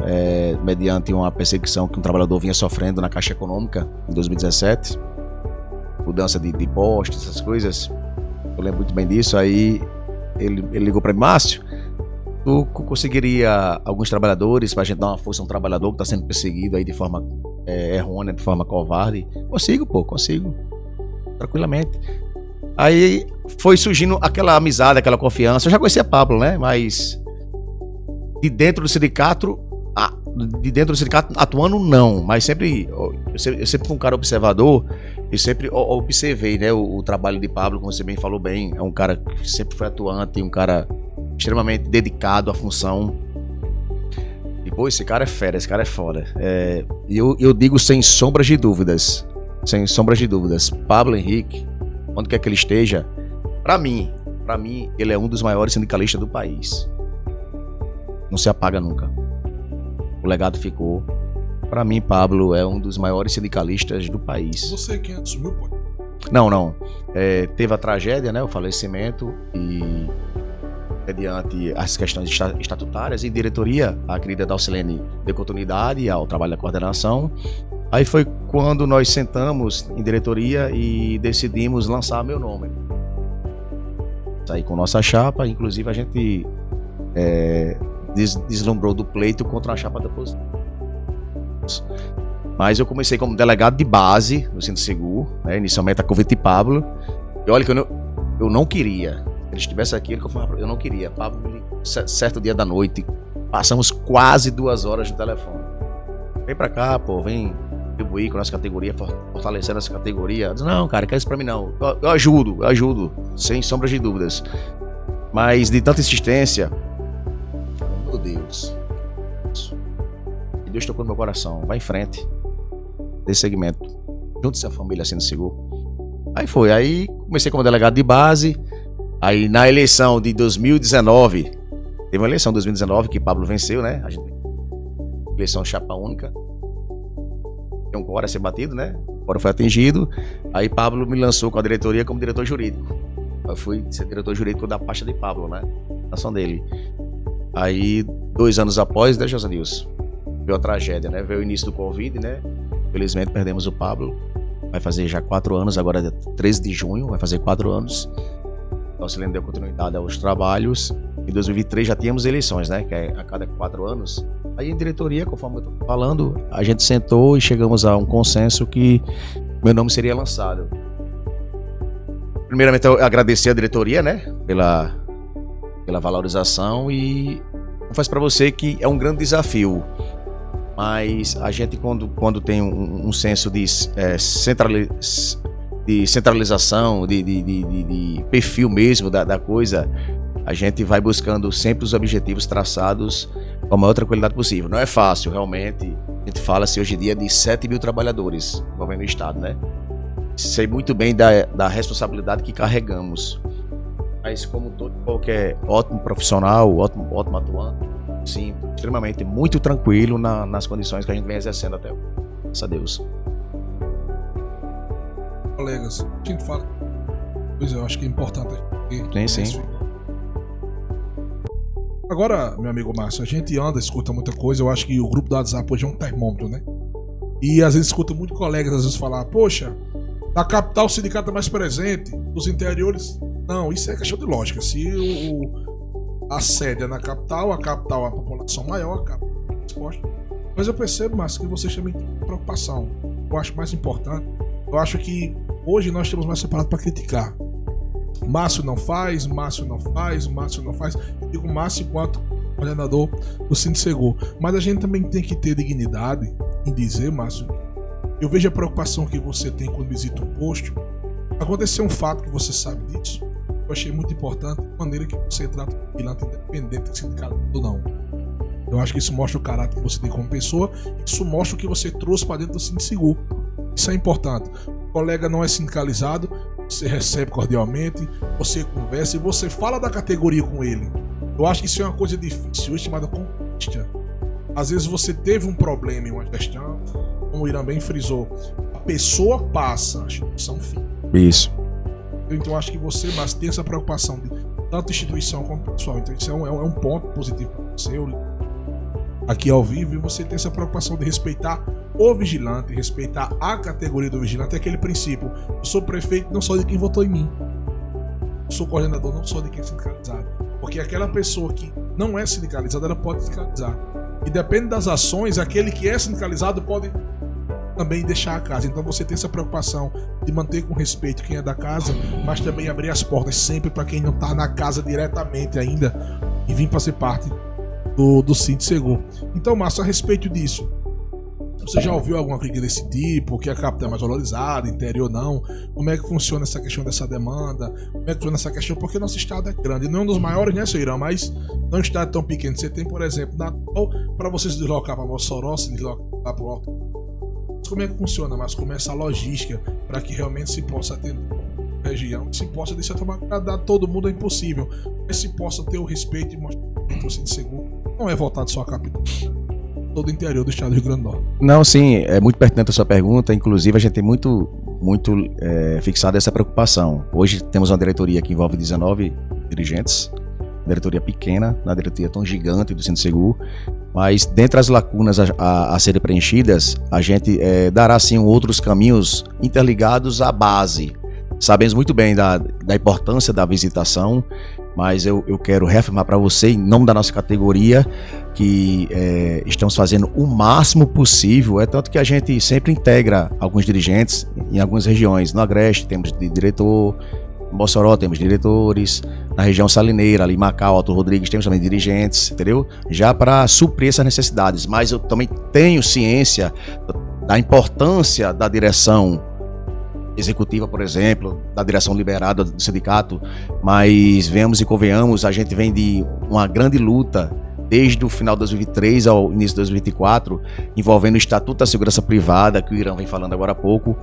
mediante uma perseguição que um trabalhador vinha sofrendo na Caixa Econômica em 2017. Mudança de postos, essas coisas. Eu lembro muito bem disso. Aí ele ligou para mim: Márcio, Tu conseguiria alguns trabalhadores pra gente dar uma força a um trabalhador que está sendo perseguido aí de forma errônea, de forma covarde? Consigo. Tranquilamente. Aí foi surgindo aquela amizade, aquela confiança. Eu já conhecia Pablo, né? Mas de dentro do sindicato atuando, não. Mas eu sempre fui um cara observador. Eu sempre observei, né, o trabalho de Pablo, como você bem falou bem. É um cara que sempre foi atuante, um cara extremamente dedicado à função. E, pô, esse cara é fera, esse cara é foda. Eu digo sem sombras de dúvidas. Pablo Henrique, onde quer que ele esteja, pra mim, ele é um dos maiores sindicalistas do país. Não se apaga nunca. O legado ficou. Pra mim, Pablo é um dos maiores sindicalistas do país. Você quem assumiu, pô? Não. Teve a tragédia, né? O falecimento e mediante as questões estatutárias e diretoria, a querida Dalcilene deu continuidade ao trabalho da coordenação. Aí foi quando nós sentamos em diretoria e decidimos lançar meu nome. Saí com nossa chapa, inclusive a gente deslumbrou do pleito contra a chapa da oposição. Mas eu comecei como delegado de base no Centro Seguro, né, inicialmente a convite de Pablo. E olha que eu não queria. Se ele estivesse aqui, eu não queria. Pablo, certo dia da noite, passamos quase 2 horas no telefone. Vem pra cá, pô, vem contribuir com a nossa categoria, fortalecendo essa categoria. Eu disse, não, cara, quer isso pra mim não. Eu ajudo, sem sombras de dúvidas. Mas de tanta insistência, meu Deus. Deus tocou no meu coração, vai em frente desse segmento, junte-se à família Centro Seguro. Aí comecei como delegado de base. Aí na eleição de 2019, teve uma eleição em 2019 que Pablo venceu, né? Eleição chapa única, tem um quórum a ser batido, né? O quórum foi atingido. Aí Pablo me lançou com a diretoria como diretor jurídico. Eu fui ser diretor jurídico da pasta de Pablo, né? Ação dele. Aí 2 anos após, né, José Nilson? Veio a tragédia, né? Veio o início do Covid, né? Felizmente perdemos o Pablo. Vai fazer já 4 anos, agora é 13 de junho, vai fazer 4 anos. Então, se deu continuidade aos trabalhos. Em 2023 já tínhamos eleições, né? Que é a cada 4 anos. Aí em diretoria, conforme eu tô falando, a gente sentou e chegamos a um consenso que meu nome seria lançado. Primeiramente, eu agradecer a diretoria, né? Pela valorização e confesso para você que é um grande desafio. Mas a gente, quando tem um senso de centralização, de perfil mesmo da coisa, a gente vai buscando sempre os objetivos traçados com a maior tranquilidade possível. Não é fácil, realmente. A gente fala-se hoje em dia de 7 mil trabalhadores envolvendo o Estado, né? Sei muito bem da responsabilidade que carregamos. Mas como qualquer ótimo profissional, ótimo atuante, sim, extremamente, muito tranquilo nas condições que a gente vem exercendo até hoje. Graças a Deus. Colegas, a gente fala, pois eu acho que é importante. Sim. Agora, meu amigo Márcio, a gente escuta muita coisa. Eu acho que o grupo do WhatsApp hoje é um termômetro, né? E às vezes escuta muito colegas às vezes falar, poxa, na capital o sindicato é mais presente, nos interiores não. Isso é questão de lógica. Se a sede é na capital, a população maior, a capital é exposta. Mas eu percebo, Márcio, que vocês também têm preocupação. Eu acho mais importante. Eu acho que hoje nós temos mais separado para criticar. Márcio não faz. Digo Márcio enquanto coordenador do Centro Seguro. Mas a gente também tem que ter dignidade em dizer, Márcio, eu vejo a preocupação que você tem quando visita um posto. Aconteceu um fato que você sabe disso. Eu achei muito importante a maneira que você trata o vigilante independente de sindicato ou não. Eu acho que isso mostra o caráter que você tem como pessoa. Isso mostra o que você trouxe para dentro do Centro Seguro. Isso é importante. O colega não é sindicalizado, você recebe cordialmente, você conversa e você fala da categoria com ele. Eu acho que isso é uma coisa difícil, chamada conquista. Às vezes você teve um problema em uma gestão, como o Irã bem frisou, a pessoa passa, a instituição fica. Isso. Então eu acho que você, mas tem essa preocupação de tanto instituição como pessoal. Então isso é um ponto positivo para você. Aqui ao vivo, e você tem essa preocupação de respeitar o vigilante, respeitar a categoria do vigilante, é aquele princípio. Eu sou prefeito não só de quem votou em mim. Eu sou coordenador não só de quem é sindicalizado. Porque aquela pessoa que não é sindicalizada, ela pode sindicalizar. E depende das ações, aquele que é sindicalizado pode também deixar a casa. Então você tem essa preocupação de manter com respeito quem é da casa, mas também abrir as portas sempre para quem não está na casa diretamente ainda e vir fazer parte do Sindicegu. Então, Márcio, a respeito disso, você já ouviu alguma crítica desse tipo? Que a capital é mais valorizada, interior não? Como é que funciona essa questão dessa demanda? Como é que funciona essa questão? Porque nosso estado é grande. Não é um dos maiores, né, seu Irã? Mas não é um estado tão pequeno. Você tem, por exemplo, Natal, para você se deslocar para Mossoró, se deslocar para o Alto. Como é que funciona? Mas como é essa logística para que realmente se possa atender a região, se possa, de certa maneira, agradar todo mundo é impossível. Mas se possa ter o respeito e mostrar que o Sindicegu não é voltado só à capital. Todo o interior do estado do Rio Grande do Norte. Não, sim, é muito pertinente a sua pergunta. Inclusive, a gente tem muito fixado essa preocupação. Hoje temos uma diretoria que envolve 19 dirigentes, diretoria pequena, na diretoria tão gigante do Sindicegu, mas dentre as lacunas a serem preenchidas, a gente dará sim outros caminhos interligados à base. Sabemos muito bem da importância da visitação, mas eu quero reafirmar para você, em nome da nossa categoria, que estamos fazendo o máximo possível. É tanto que a gente sempre integra alguns dirigentes em algumas regiões. No Agreste temos diretor, em Mossoró temos diretores, na região salineira, ali em Macau, Alto Rodrigues, temos também dirigentes, entendeu? Já para suprir essas necessidades. Mas eu também tenho ciência da importância da direção executiva, por exemplo, da direção liberada do sindicato, mas vemos e convenhamos, a gente vem de uma grande luta desde o final de 2023 ao início de 2024, envolvendo o Estatuto da Segurança Privada, que o Irã vem falando agora há pouco,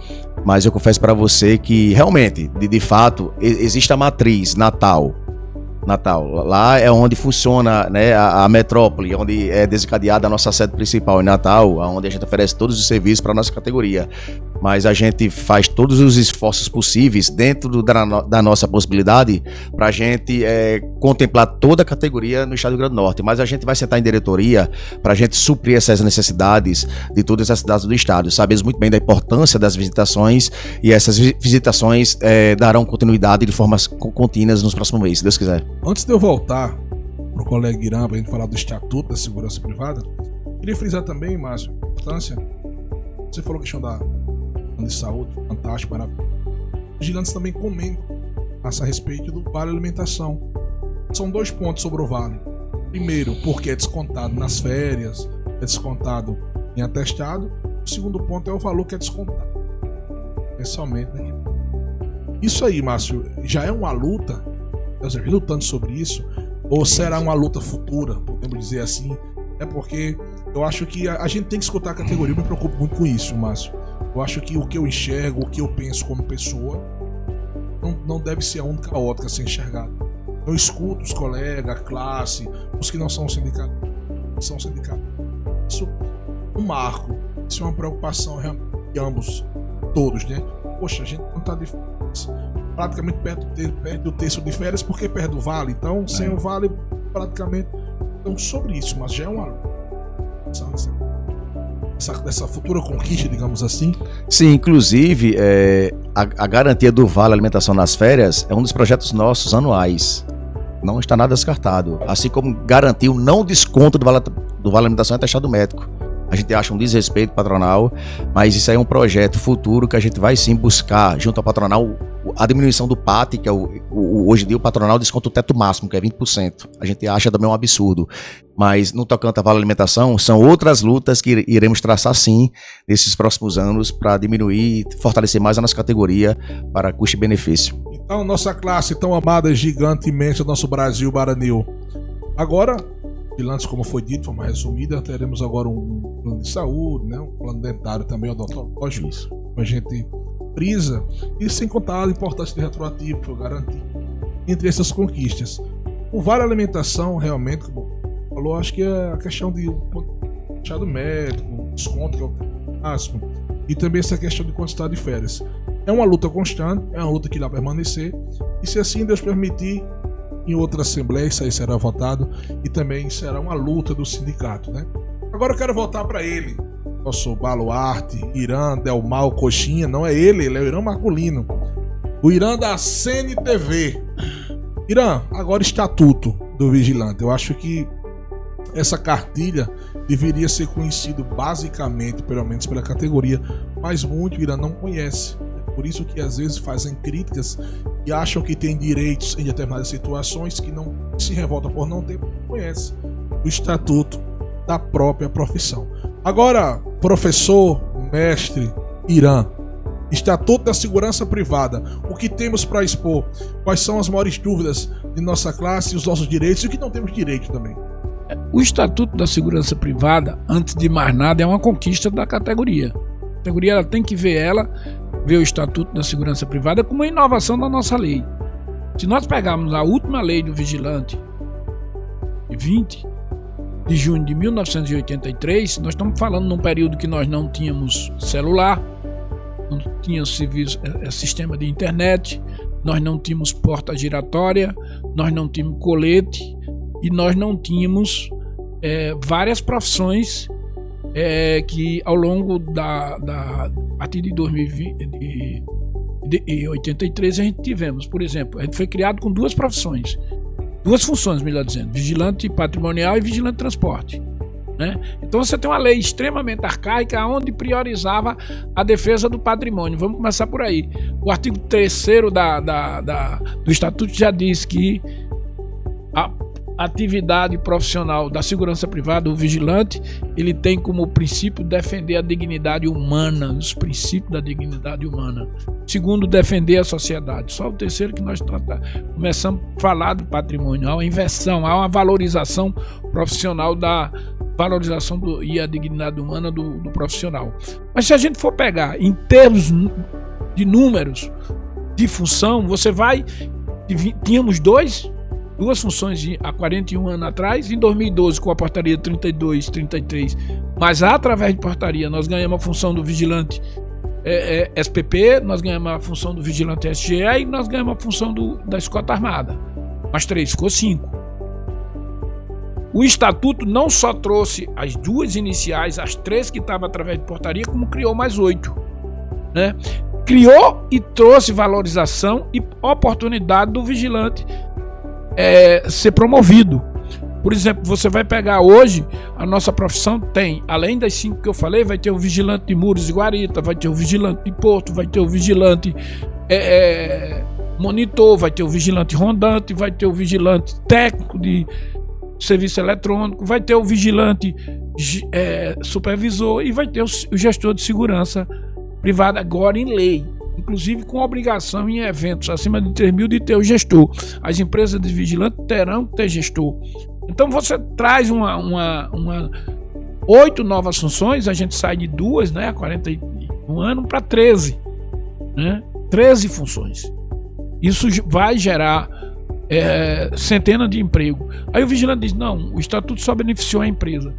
mas eu confesso para você que realmente, de fato, existe a matriz Natal. Lá é onde funciona, né, a metrópole, onde é desencadeada a nossa sede principal em Natal, onde a gente oferece todos os serviços para a nossa categoria. Mas a gente faz todos os esforços possíveis dentro da nossa possibilidade para a gente contemplar toda a categoria no estado do Rio Grande do Norte. Mas a gente vai sentar em diretoria para a gente suprir essas necessidades de todas as cidades do estado. Sabemos muito bem da importância das visitações e essas visitações darão continuidade de formas contínuas nos próximos meses, se Deus quiser. Antes de eu voltar para o colega Irã para a gente falar do Estatuto da Segurança Privada, queria frisar também, Márcio, a importância. Você falou a questão de saúde, fantástico, maravilhoso. Os gigantes também comentam a respeito do Vale Alimentação. São 2 pontos sobre o Vale. Primeiro, porque é descontado nas férias, é descontado em atestado. O segundo ponto é o valor que é descontado mensalmente. Né? Isso aí, Márcio, já é uma luta? Nós já lutando sobre isso? Ou será uma luta futura, podemos dizer assim? É porque eu acho que a gente tem que escutar a categoria. Eu me preocupo muito com isso, Márcio. Eu acho que o que eu enxergo, o que eu penso como pessoa, não deve ser a única ótica a ser enxergada. Eu escuto os colegas, a classe, os que não são sindicatos. Isso é um marco. Isso é uma preocupação realmente de ambos, todos, né? Poxa, a gente não está de férias. Praticamente perde o terço de férias porque perde o vale. Então, sem o vale, praticamente. Então, sobre isso, mas já é uma luta. Dessa futura conquista, digamos assim. Sim, inclusive a garantia do Vale Alimentação nas férias é um dos projetos nossos anuais. Não está nada descartado. Assim como garantir o não desconto do Vale Alimentação é taxado médico. A gente acha um desrespeito patronal, mas isso aí é um projeto futuro que a gente vai sim buscar, junto ao patronal, a diminuição do PAT, que é hoje em dia o patronal desconta o teto máximo, que é 20%. A gente acha também um absurdo. Mas no tocante à Vale Alimentação, são outras lutas que iremos traçar sim nesses próximos anos para diminuir e fortalecer mais a nossa categoria para custo e benefício. Então, nossa classe tão amada, gigante, imensa, nosso Brasil baranil. Agora, antes, como foi dito, de forma resumida, teremos agora um plano de saúde, né? Um plano dentário também, odontológico. Isso. A gente frisa, e sem contar a importância de retroativo, que eu garanti, entre essas conquistas. O Vale Alimentação, realmente, como falou, acho que é a questão de fechado médico, desconto, que é o máximo, e também essa questão de quantidade de férias. É uma luta constante, é uma luta que irá permanecer, e se assim Deus permitir, em outra assembleia isso aí será votado, e também será uma luta do sindicato, né? Agora eu quero voltar para ele, nosso baluarte, Irã Delmal Coxinha. Não é ele é o Irã Marculino, o Irã da CNTV. Irã, agora Estatuto. do vigilante. Eu acho que essa cartilha deveria ser conhecida basicamente, pelo menos pela categoria, mas muito Irã não conhece. É por isso que às vezes fazem críticas e acham que tem direitos em determinadas situações que não se revolta por não ter, porque não conhece o estatuto da própria profissão. Agora, professor, mestre Irã, Estatuto da Segurança Privada, o que temos para expor? Quais são as maiores dúvidas de nossa classe, os nossos direitos e o que não temos direito também? O Estatuto da Segurança Privada, antes de mais nada, é uma conquista da categoria. A categoria ela tem que ver o Estatuto da Segurança Privada como uma inovação da nossa lei. Se nós pegarmos a última lei do vigilante, de 20 de junho de 1983, nós estamos falando num período que nós não tínhamos celular, não tínhamos sistema de internet, nós não tínhamos porta giratória, nós não tínhamos colete e nós não tínhamos várias profissões que ao longo a partir de 1983 a gente tivemos. Por exemplo, a gente foi criado com duas funções, melhor dizendo, vigilante patrimonial e vigilante de transporte. Né? Então você tem uma lei extremamente arcaica onde priorizava a defesa do patrimônio. Vamos começar por aí. O artigo 3º do Estatuto já diz que a atividade profissional da segurança privada, o vigilante, ele tem como princípio defender a dignidade humana, os princípios da dignidade humana. Segundo, defender a sociedade. Só o terceiro que nós começamos a falar do patrimônio. Há uma inversão, há uma valorização profissional e a dignidade humana do profissional. Mas se a gente for pegar em termos de números de função, tínhamos duas funções há 41 anos atrás. Em 2012, com a portaria 32, 33, mas através de portaria nós ganhamos a função do vigilante SPP, nós ganhamos a função do vigilante SGE e nós ganhamos a função da escolta armada. Mais 3, ficou 5. O Estatuto não só trouxe as duas iniciais, as 3 que estavam através de portaria, como criou mais 8. Né? Criou e trouxe valorização e oportunidade do vigilante ser promovido. Por exemplo, você vai pegar hoje, a nossa profissão tem, além das 5 que eu falei, vai ter o vigilante de muros e guarita, vai ter o vigilante de porto, vai ter o vigilante monitor, vai ter o vigilante rondante, vai ter o vigilante técnico de serviço eletrônico, vai ter o vigilante supervisor e vai ter o gestor de segurança privada agora em lei. Inclusive com obrigação em eventos acima de 3 mil de ter o gestor. As empresas de vigilante terão que ter gestor. Então você traz 8 novas funções, a gente sai de 2, né, há 41 anos, para 13. Né? 13 funções. Isso vai gerar centenas de empregos. Aí o vigilante diz, não, o Estatuto só beneficiou a empresa.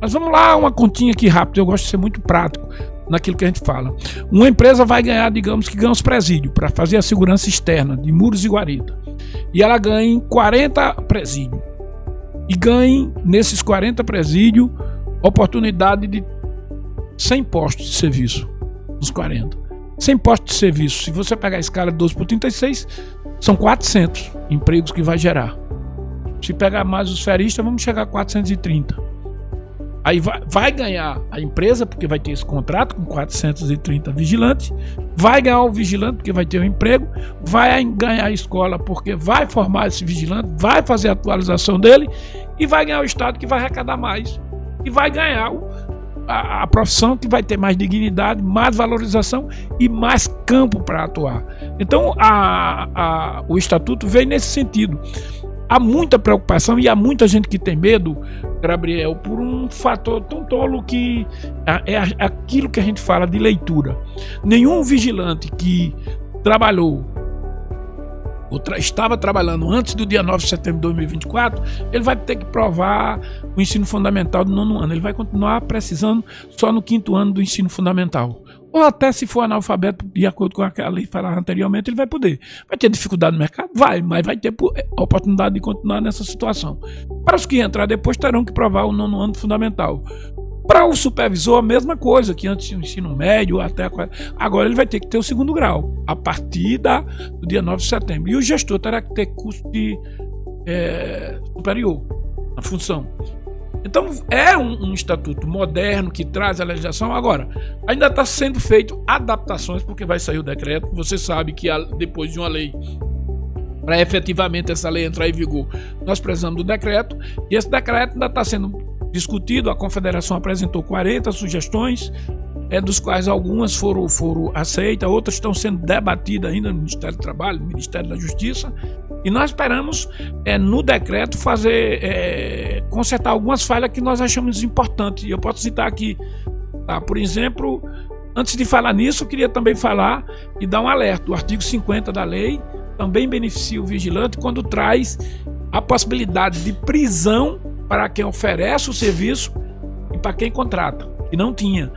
Mas vamos lá, uma continha aqui rápido, eu gosto de ser muito prático naquilo que a gente fala. Uma empresa vai ganhar, digamos que ganha os presídios para fazer a segurança externa de muros e guarita. E ela ganha 40 presídios. E ganha nesses 40 presídios oportunidade de 100 postos de serviço. Nos 40. 100 postos de serviço. Se você pegar a escala de 12 por 36, são 400 empregos que vai gerar. Se pegar mais os feristas, vamos chegar a 430. Aí vai ganhar a empresa, porque vai ter esse contrato com 430 vigilantes, vai ganhar o vigilante, porque vai ter um emprego, vai ganhar a escola, porque vai formar esse vigilante, vai fazer a atualização dele, e vai ganhar o Estado, que vai arrecadar mais, e vai ganhar a profissão, que vai ter mais dignidade, mais valorização e mais campo para atuar. Então o Estatuto veio nesse sentido. Há muita preocupação e há muita gente que tem medo, Gabriel, por um fator tão tolo que é aquilo que a gente fala de leitura. Nenhum vigilante que trabalhou ou estava trabalhando antes do dia 9 de setembro de 2024, ele vai ter que provar o ensino fundamental do 9º ano. Ele vai continuar precisando só no 5º ano do ensino fundamental. Ou até se for analfabeto, de acordo com aquela lei falada anteriormente, ele vai poder. Vai ter dificuldade no mercado? Vai, mas vai ter a oportunidade de continuar nessa situação. Para os que entrar depois, terão que provar o 9º ano fundamental. Para o supervisor, a mesma coisa, que antes tinha o ensino médio, agora ele vai ter que ter o 2º grau, a partir do dia 9 de setembro. E o gestor terá que ter curso de superior na função. Então é um estatuto moderno que traz a legislação. Agora, ainda está sendo feito adaptações, porque vai sair o decreto. Você sabe que depois de uma lei, para efetivamente essa lei entrar em vigor, nós precisamos do decreto, e esse decreto ainda está sendo discutido. A Confederação apresentou 40 sugestões, dos quais algumas foram aceitas, outras estão sendo debatidas ainda no Ministério do Trabalho, no Ministério da Justiça, e nós esperamos no decreto consertar algumas falhas que nós achamos importantes. E eu posso citar aqui, tá? Por exemplo, antes de falar nisso, eu queria também falar e dar um alerta. O artigo 50 da lei também beneficia o vigilante quando traz a possibilidade de prisão para quem oferece o serviço e para quem contrata. E não tinha.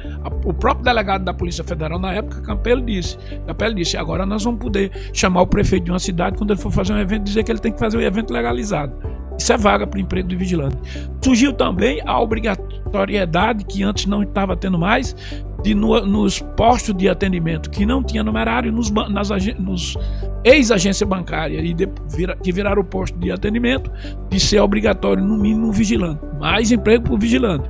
O próprio delegado da Polícia Federal na época, Capello disse, agora nós vamos poder chamar o prefeito de uma cidade quando ele for fazer um evento, dizer que ele tem que fazer um evento legalizado. Isso é vaga para o emprego do vigilante. Surgiu também a obrigatoriedade, que antes não estava tendo mais, de nos postos de atendimento que não tinha numerário, nos ex-agência bancária que viraram o posto de atendimento, de ser obrigatório no mínimo um vigilante. Mais emprego para o vigilante.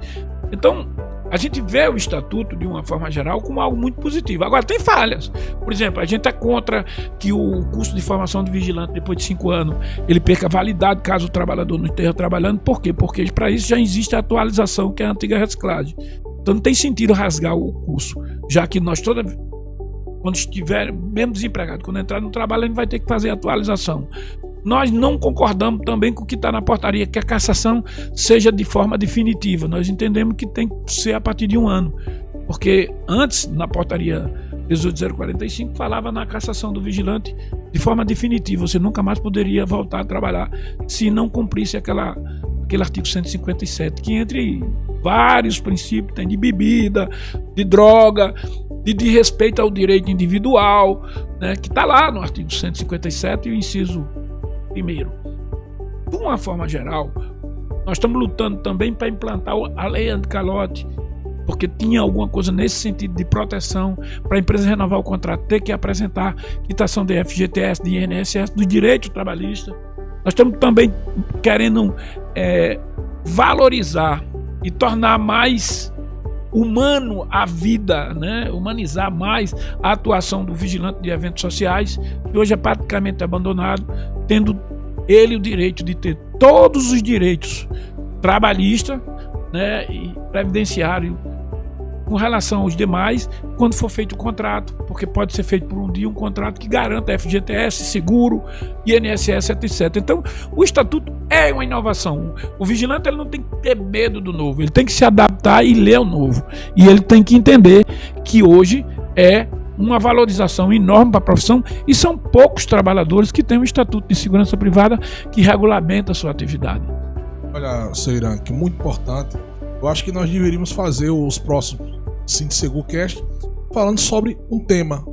Então, a gente vê o estatuto, de uma forma geral, como algo muito positivo. Agora, tem falhas. Por exemplo, a gente é contra que o curso de formação de vigilante, depois de 5 anos, ele perca validade caso o trabalhador não esteja trabalhando. Por quê? Porque para isso já existe a atualização, que é a antiga reciclagem. Então não tem sentido rasgar o curso, já que nós quando estiver, mesmo desempregado, quando entrar no trabalho, a gente vai ter que fazer a atualização. Nós não concordamos também com o que está na portaria, que a cassação seja de forma definitiva. Nós entendemos que tem que ser a partir de 1 ano. Porque antes, na portaria 18.045, falava na cassação do vigilante de forma definitiva. Você nunca mais poderia voltar a trabalhar se não cumprisse aquele artigo 157, que entre vários princípios tem de bebida, de droga, de respeito ao direito individual, né, que está lá no artigo 157 e o inciso 1º. De uma forma geral, nós estamos lutando também para implantar a lei anticalote, porque tinha alguma coisa nesse sentido de proteção para a empresa renovar o contrato, ter que apresentar quitação de FGTS, de INSS, do direito trabalhista. Nós estamos também querendo valorizar e tornar mais humano a vida, né? Humanizar mais a atuação do vigilante de eventos sociais, que hoje é praticamente abandonado, tendo ele o direito de ter todos os direitos trabalhistas, né, e previdenciário com relação aos demais, quando for feito o contrato, porque pode ser feito por um dia um contrato que garanta FGTS, seguro, INSS, etc. Então, o estatuto é uma inovação. O vigilante, ele não tem que ter medo do novo, ele tem que se adaptar e ler o novo. E ele tem que entender que hoje é uma valorização enorme para a profissão, e são poucos trabalhadores que têm um estatuto de segurança privada que regulamenta a sua atividade. Olha, Seiran, que muito importante. Eu acho que nós deveríamos fazer os próximos SindSeguCast falando sobre um tema,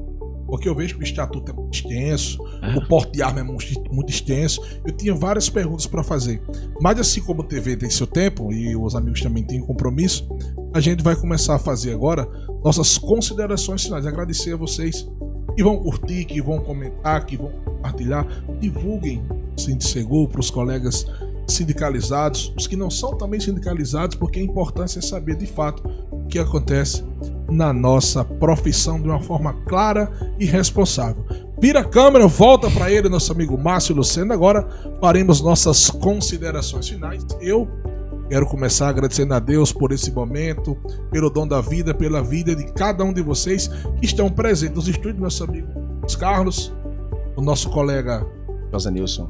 porque eu vejo que o estatuto é muito extenso, o porte de arma é muito extenso. Eu tinha várias perguntas para fazer, mas assim como a TV tem seu tempo e os amigos também têm compromisso, a gente vai começar a fazer agora nossas considerações finais. Agradecer a vocês que vão curtir, que vão comentar, que vão compartilhar. Divulguem o SindSegu para os colegas sindicalizados, os que não são também sindicalizados, porque a importância é saber de fato o que acontece na nossa profissão de uma forma clara e responsável. Vira a câmera, volta para ele, nosso amigo Márcio Lucena. Agora faremos nossas considerações finais. Eu quero começar agradecendo a Deus por esse momento, pelo dom da vida, pela vida de cada um de vocês que estão presentes nos estúdios, nosso amigo Carlos, o nosso colega Josenilson,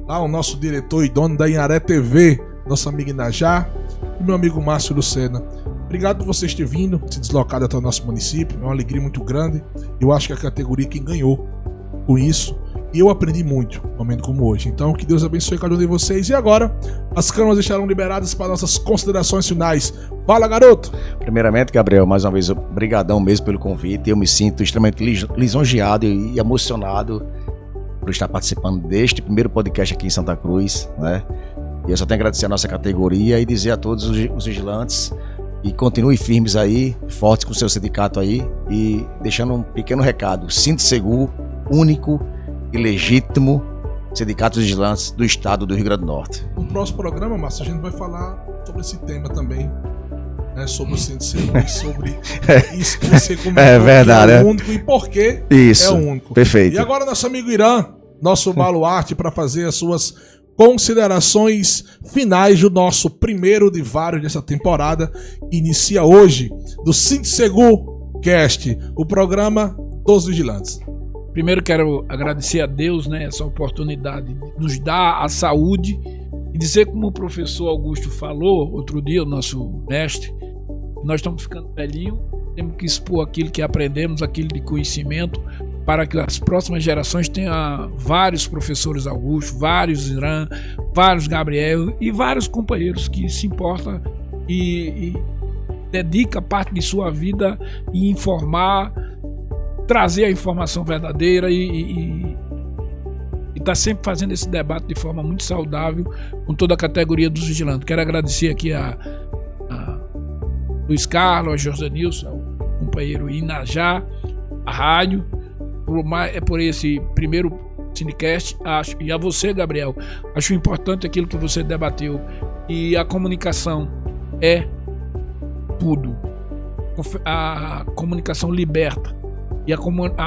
o nosso diretor e dono da Inharé TV, nosso amigo Inajá, e meu amigo Márcio Lucena. Obrigado por vocês terem vindo, se deslocado até o nosso município. É uma alegria muito grande. Eu acho que a categoria quem ganhou com isso, e eu aprendi muito num momento como hoje. Então, que Deus abençoe cada um de vocês. E agora, as câmeras estarão liberadas para nossas considerações finais. Fala, garoto! Primeiramente, Gabriel, mais uma vez, obrigadão mesmo pelo convite. Eu me sinto extremamente lisonjeado e emocionado por estar participando deste primeiro podcast aqui em Santa Cruz, né? E eu só tenho que agradecer a nossa categoria e dizer a todos os vigilantes e continue firmes aí, fortes com o seu sindicato aí, e deixando um pequeno recado: SindSegu, único e legítimo Sindicato dos Vigilantes do Estado do Rio Grande do Norte. No próximo programa, Márcio, a gente vai falar sobre esse tema também, né, sobre o Sindicato e sobre isso que você comentou, É verdade, que é o único e por que Isso, é o único. perfeito. E agora nosso amigo Irã, nosso baluarte, para fazer as suas considerações finais do nosso primeiro de vários dessa temporada, que inicia hoje, do Sintsegu Cast, o programa dos vigilantes. Primeiro quero agradecer a Deus, né, essa oportunidade de nos dar a saúde e dizer, como o professor Augusto falou outro dia, o nosso mestre, nós estamos ficando velhinhos, temos que expor aquilo que aprendemos, aquilo de conhecimento, para que as próximas gerações tenham vários professores Augusto, vários Irã, vários Gabriel e vários companheiros que se importam e dedica parte de sua vida em informar, trazer a informação verdadeira e está sempre fazendo esse debate de forma muito saudável com toda a categoria dos vigilantes. Quero agradecer aqui a Luiz Carlos, a José Nilson, ao companheiro Inajá, a rádio, por esse primeiro Cinecast, e a você, Gabriel. Acho importante aquilo que você debateu, e a comunicação é tudo. A comunicação liberta. E a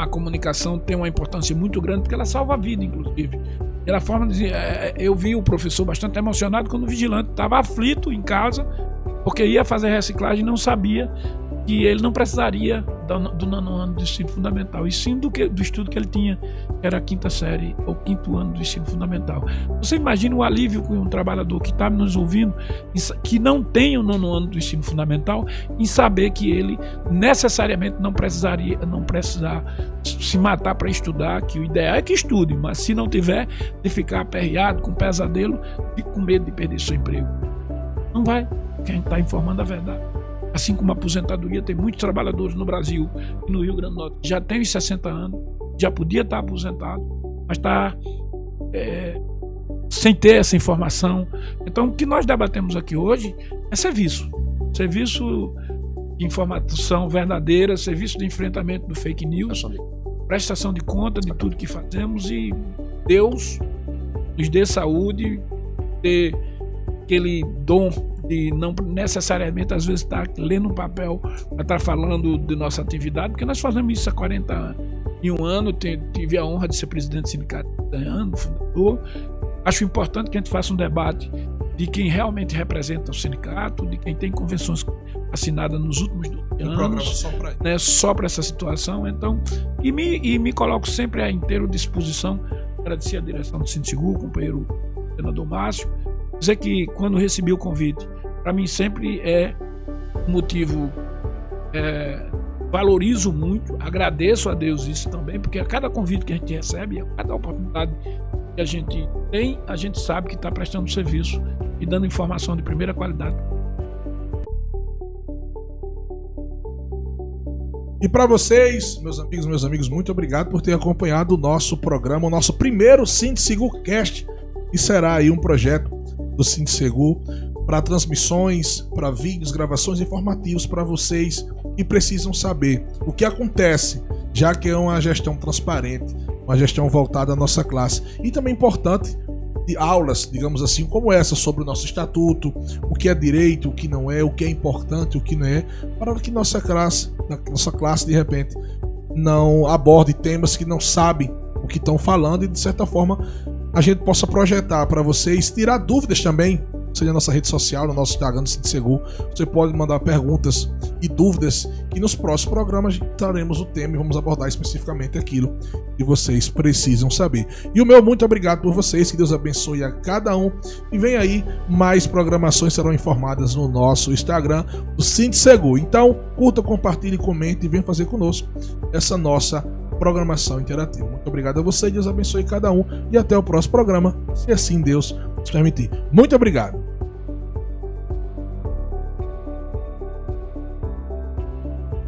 comunicação tem uma importância muito grande, porque ela salva a vida, inclusive. Pela forma de, eu vi o professor bastante emocionado quando o vigilante estava aflito em casa, porque ia fazer reciclagem e não sabia que ele não precisaria do nono ano do ensino fundamental, e sim do estudo que ele tinha, que era a quinta série ou quinto ano do ensino fundamental. Você imagina o alívio que um trabalhador que está nos ouvindo, que não tem o nono ano do ensino fundamental, em saber que ele necessariamente não precisa se matar para estudar, que o ideal é que estude, mas se não tiver, de ficar aperreado, com pesadelo e com medo de perder seu emprego. Não vai, porque a gente está informando a verdade. Assim como a aposentadoria, tem muitos trabalhadores no Brasil e no Rio Grande do Norte que já tem os 60 anos, já podia estar aposentado, mas está sem ter essa informação. Então, o que nós debatemos aqui hoje é serviço de informação verdadeira, serviço de enfrentamento do fake news, prestação de conta de tudo que fazemos, e Deus nos dê saúde, dê aquele dom de não necessariamente às vezes estar lendo um papel para estar falando de nossa atividade, porque nós fazemos isso há 41 anos, tive a honra de ser presidente do sindicato ano, fundador. Acho importante que a gente faça um debate de quem realmente representa o sindicato, de quem tem convenções assinadas nos últimos 12 anos, só para essa situação. Então, e me coloco sempre à inteira disposição. Agradecer a direção do Sindicato, o companheiro senador Márcio, dizer que quando recebi o convite, para mim sempre é um motivo, valorizo muito, agradeço a Deus isso também, porque a cada convite que a gente recebe, a cada oportunidade que a gente tem, a gente sabe que está prestando serviço e dando informação de primeira qualidade. E para vocês, meus amigos, muito obrigado por ter acompanhado o nosso programa, o nosso primeiro Sintsegu Cast, que será aí um projeto do Sintsegu para transmissões, para vídeos, gravações informativos para vocês que precisam saber o que acontece, já que é uma gestão transparente, uma gestão voltada à nossa classe. E também importante de aulas, digamos assim, como essa, sobre o nosso estatuto, o que é direito, o que não é, o que é importante, o que não é, para que nossa classe de repente não aborde temas que não sabem o que estão falando, e de certa forma a gente possa projetar para vocês, tirar dúvidas também, seja na nossa rede social, no nosso Instagram do Sintsegu. Você pode mandar perguntas e dúvidas, que nos próximos programas traremos o tema e vamos abordar especificamente aquilo que vocês precisam saber. E o meu muito obrigado por vocês, que Deus abençoe a cada um, e vem aí mais programações serão informadas no nosso Instagram do Sintsegu. Então curta, compartilhe, comente e venha fazer conosco essa nossa programação interativa. Muito obrigado a você, Deus abençoe cada um, e até o próximo programa, se assim Deus nos permitir. Muito obrigado.